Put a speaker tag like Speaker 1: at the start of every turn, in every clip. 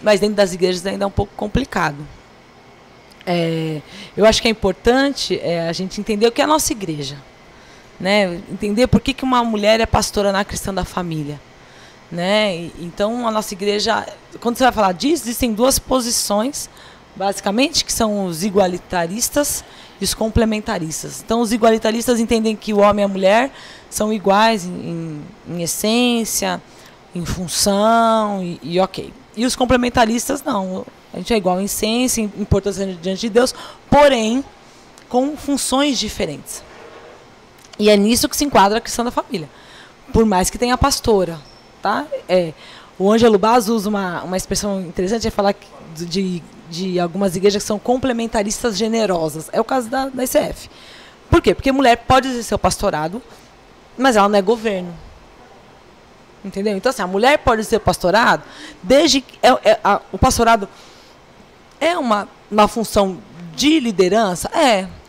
Speaker 1: mas dentro das igrejas ainda é um pouco complicado. Eu acho que é importante a gente entender o que é a nossa igreja, né? Entender por que uma mulher é pastora na Cristã da Família, né? Então, a nossa igreja, quando você vai falar disso, existem duas posições, basicamente, que são os igualitaristas e os complementaristas. Então, os igualitaristas entendem que o homem e a mulher são iguais em essência, em função e ok. E os complementaristas não. A gente é igual em essência, em importância diante de Deus, porém com funções diferentes. E é nisso que se enquadra a Cristã da Família. Por mais que tenha pastora. Tá? O Ângelo Baz usa uma expressão interessante, é falar de algumas igrejas que são complementaristas generosas. É o caso da ICF. Por quê? Porque mulher pode exercer o pastorado, mas ela não é governo. Entendeu? Então, assim, a mulher pode exercer o pastorado, desde que o pastorado é uma função de liderança?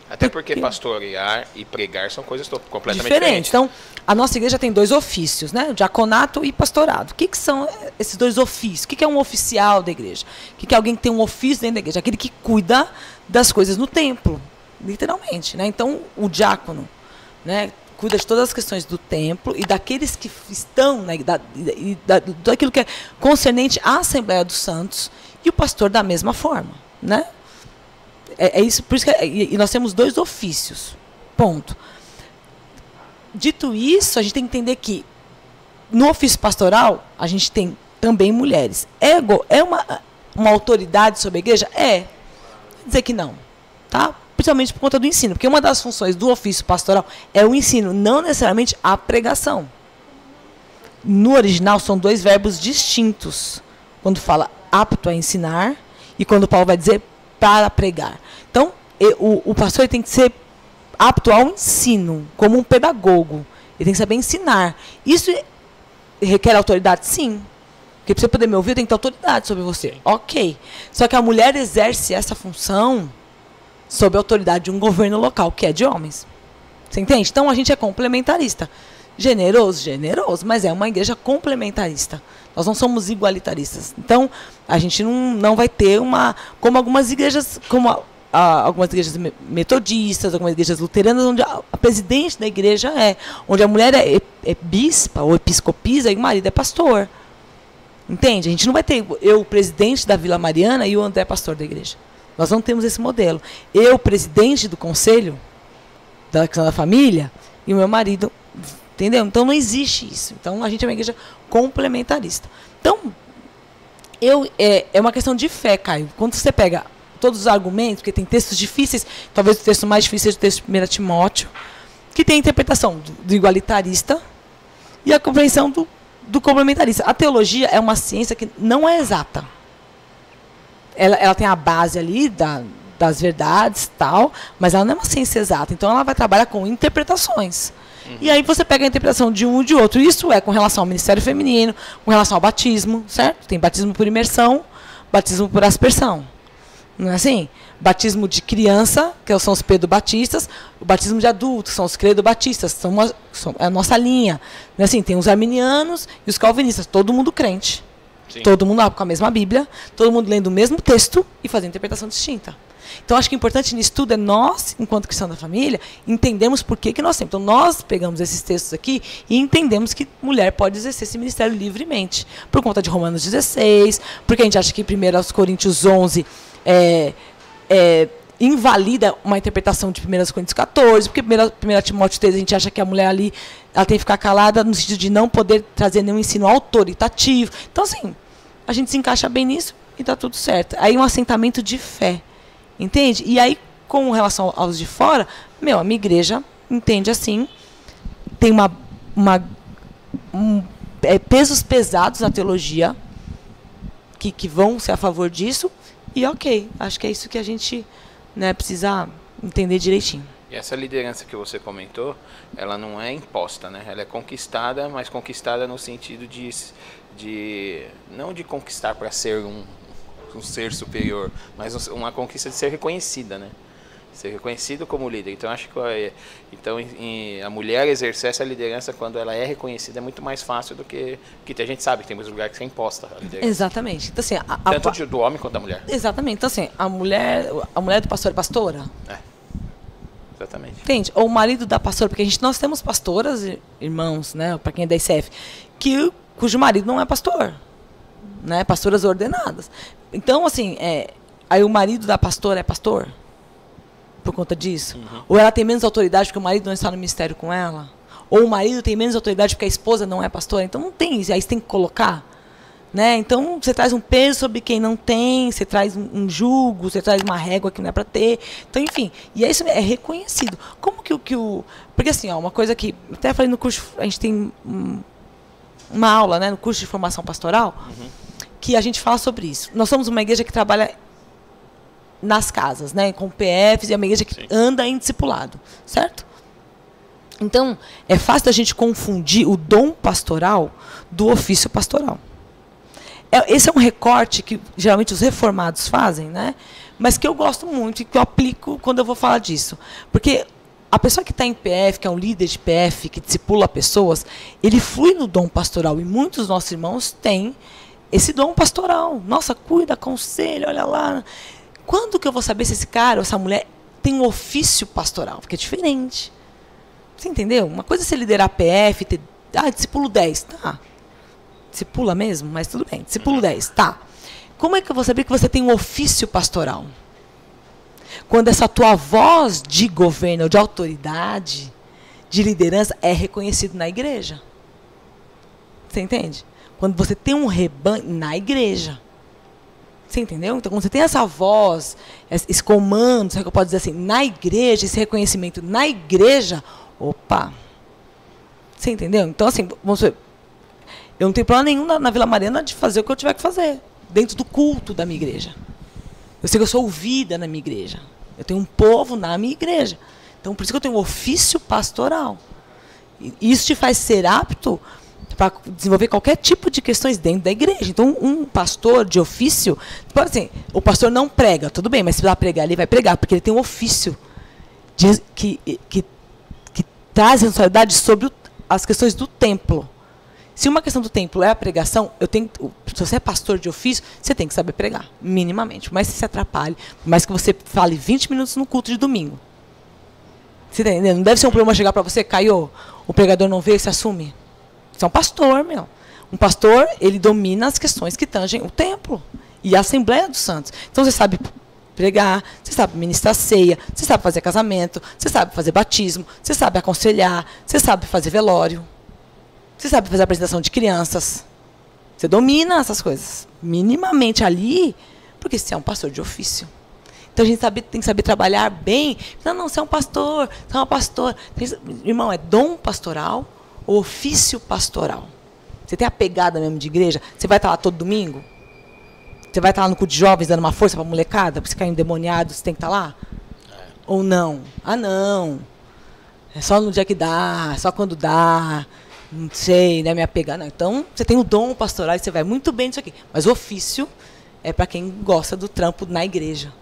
Speaker 2: Até porque pastorear e pregar são coisas completamente
Speaker 1: diferentes. Então, a nossa igreja tem dois ofícios, né? Diaconato e pastorado. O que são esses dois ofícios? O que é um oficial da igreja? O que é alguém que tem um ofício dentro da igreja? Aquele que cuida das coisas no templo, literalmente, né? Então, o diácono, né, cuida de todas as questões do templo e daqueles que estão, né, daquilo que é concernente à Assembleia dos Santos, e o pastor da mesma forma, né? Isso, por isso que e nós temos dois ofícios. Ponto. Dito isso, a gente tem que entender que no ofício pastoral a gente tem também mulheres. É uma autoridade sobre a igreja? Vou dizer que não, tá? Principalmente por conta do ensino, porque uma das funções do ofício pastoral é o ensino, não necessariamente a pregação. No original são dois verbos distintos, quando fala apto a ensinar e quando Paulo vai dizer para pregar. Então, o pastor tem que ser apto ao ensino, como um pedagogo. Ele tem que saber ensinar. Isso requer autoridade? Sim. Porque para você poder me ouvir, eu tenho que ter autoridade sobre você. Ok. Só que a mulher exerce essa função sob a autoridade de um governo local, que é de homens. Você entende? Então, a gente é complementarista. Generoso, mas é uma igreja complementarista. Nós não somos igualitaristas. Então, a gente não vai ter como algumas igrejas, algumas igrejas metodistas, algumas igrejas luteranas, onde a presidente da igreja onde a mulher é bispa ou episcopisa e o marido é pastor. Entende? A gente não vai ter o presidente da Vila Mariana e o André pastor da igreja. Nós não temos esse modelo. Eu, presidente do conselho da Cristã da Família, e o meu marido, entendeu? Então não existe isso. Então a gente é uma igreja complementarista. Então, é uma questão de fé, Caio. Quando você pega todos os argumentos, porque tem textos difíceis, talvez o texto mais difícil seja o texto de 1 Timóteo, que tem a interpretação do igualitarista e a compreensão do complementarista. A teologia é uma ciência que não é exata. Ela tem a base ali das verdades, tal, mas ela não é uma ciência exata. Então, ela vai trabalhar com interpretações. E aí você pega a interpretação de um e de outro. Isso é com relação ao ministério feminino, com relação ao batismo, certo? Tem batismo por imersão, batismo por aspersão. Não é assim? Batismo de criança, que são os pedobatistas, o batismo de adulto, que são os credobatistas, são a nossa linha. Não é assim? Tem os arminianos e os calvinistas, todo mundo crente. Sim. Todo mundo com a mesma Bíblia, todo mundo lendo o mesmo texto e fazendo interpretação distinta. Então, acho que o importante nisso tudo é nós, enquanto cristãos da família, entendemos por que nós temos. Então, nós pegamos esses textos aqui e entendemos que mulher pode exercer esse ministério livremente. Por conta de Romanos 16, porque a gente acha que 1 Coríntios 11 invalida uma interpretação de 1 Coríntios 14, porque 1 Timóteo 3 a gente acha que a mulher ali ela tem que ficar calada no sentido de não poder trazer nenhum ensino autoritativo. Então, assim, a gente se encaixa bem nisso e está tudo certo. Aí um assentamento de fé. Entende? E aí, com relação aos de fora, a minha igreja entende assim, tem pesos pesados na teologia que vão ser a favor disso, e ok, acho que é isso que a gente precisa entender direitinho.
Speaker 2: E essa liderança que você comentou, ela não é imposta, né? Ela é conquistada, mas conquistada no sentido não de conquistar para ser um ser superior, mas uma conquista de ser reconhecida, né? ser reconhecido como líder. Então, acho que a mulher exercer essa liderança quando ela é reconhecida é muito mais fácil do que a gente sabe que tem muitos lugares que é imposta a liderança.
Speaker 1: Exatamente. Então, assim,
Speaker 2: tanto do homem quanto da mulher.
Speaker 1: Exatamente. Então, assim, a mulher do pastor é pastora?
Speaker 2: Exatamente.
Speaker 1: Entende? Ou o marido da pastora, porque nós temos pastoras, irmãos, né, para quem é da ICF, cujo marido não é pastor, né, pastoras ordenadas. Então, assim, aí o marido da pastora é pastor? Por conta disso? Ou ela tem menos autoridade porque o marido não está no ministério com ela? Ou o marido tem menos autoridade porque a esposa não é pastora? Então não tem isso, aí você tem que colocar. Né? Então você traz um peso sobre quem não tem, você traz um jugo, você traz uma régua que não é para ter. Então, enfim, e isso é reconhecido. Como que o... Porque assim, uma coisa que... Até falei no curso, a gente tem uma aula, né, no curso de formação pastoral, que a gente fala sobre isso. Nós somos uma igreja que trabalha nas casas, né, com PFs, e é uma igreja que anda em discipulado, certo? Então, é fácil da gente confundir o dom pastoral do ofício pastoral. Esse é um recorte que geralmente os reformados fazem, né, mas que eu gosto muito e que eu aplico quando eu vou falar disso. Porque a pessoa que está em PF, que é um líder de PF, que discipula pessoas, ele flui no dom pastoral, e muitos dos nossos irmãos têm esse dom pastoral. Nossa, cuida, aconselha, olha lá. Quando que eu vou saber se esse cara ou essa mulher tem um ofício pastoral? Porque é diferente. Você entendeu? Uma coisa é você liderar PF, discipulo 10, tá. Discipula mesmo? Mas tudo bem, discipulo 10, tá. Como é que eu vou saber que você tem um ofício pastoral? Quando essa tua voz de governo, de autoridade, de liderança, é reconhecido na igreja. Você entende? Quando você tem um rebanho na igreja. Você entendeu? Então, quando você tem essa voz, esse comando, sabe que eu posso dizer assim, na igreja, esse reconhecimento na igreja, opa. Você entendeu? Então, assim, vamos ver, eu não tenho plano nenhum na Vila Mariana de fazer o que eu tiver que fazer, dentro do culto da minha igreja. Eu sei que eu sou ouvida na minha igreja. Eu tenho um povo na minha igreja. Então, por isso que eu tenho um ofício pastoral. E isso te faz ser apto para desenvolver qualquer tipo de questões dentro da igreja. Então, um pastor de ofício, pode assim, o pastor não prega, tudo bem, mas se precisar pregar, ele vai pregar, porque ele tem um ofício que traz responsabilidade sobre as questões do templo. Se uma questão do templo é a pregação, se você é pastor de ofício, você tem que saber pregar, minimamente. Mas se se atrapalhe, mas que você fale 20 minutos no culto de domingo. Você tá entendendo? Não deve ser um problema chegar para você, Caio, o pregador não veio e se assume. Você é um pastor, meu. Um pastor, ele domina as questões que tangem o templo e a Assembleia dos Santos. Então, você sabe pregar, você sabe ministrar ceia, você sabe fazer casamento, você sabe fazer batismo, você sabe aconselhar, você sabe fazer velório, você sabe fazer apresentação de crianças. Você domina essas coisas, minimamente ali, porque você é um pastor de ofício. Então, a gente tem que saber trabalhar bem. Não, você é um pastor, você é uma pastora. Irmão, é dom pastoral, ofício pastoral. Você tem a pegada mesmo de igreja? Você vai estar lá todo domingo? Você vai estar lá no culto de jovens dando uma força para a molecada? Porque você cai endemoniado, você tem que estar lá? Ou não? Ah, não. É só no dia que dá, só quando dá. Não sei, né? Me apegar. Não. Então, você tem o dom pastoral e você vai muito bem nisso aqui. Mas o ofício é para quem gosta do trampo na igreja.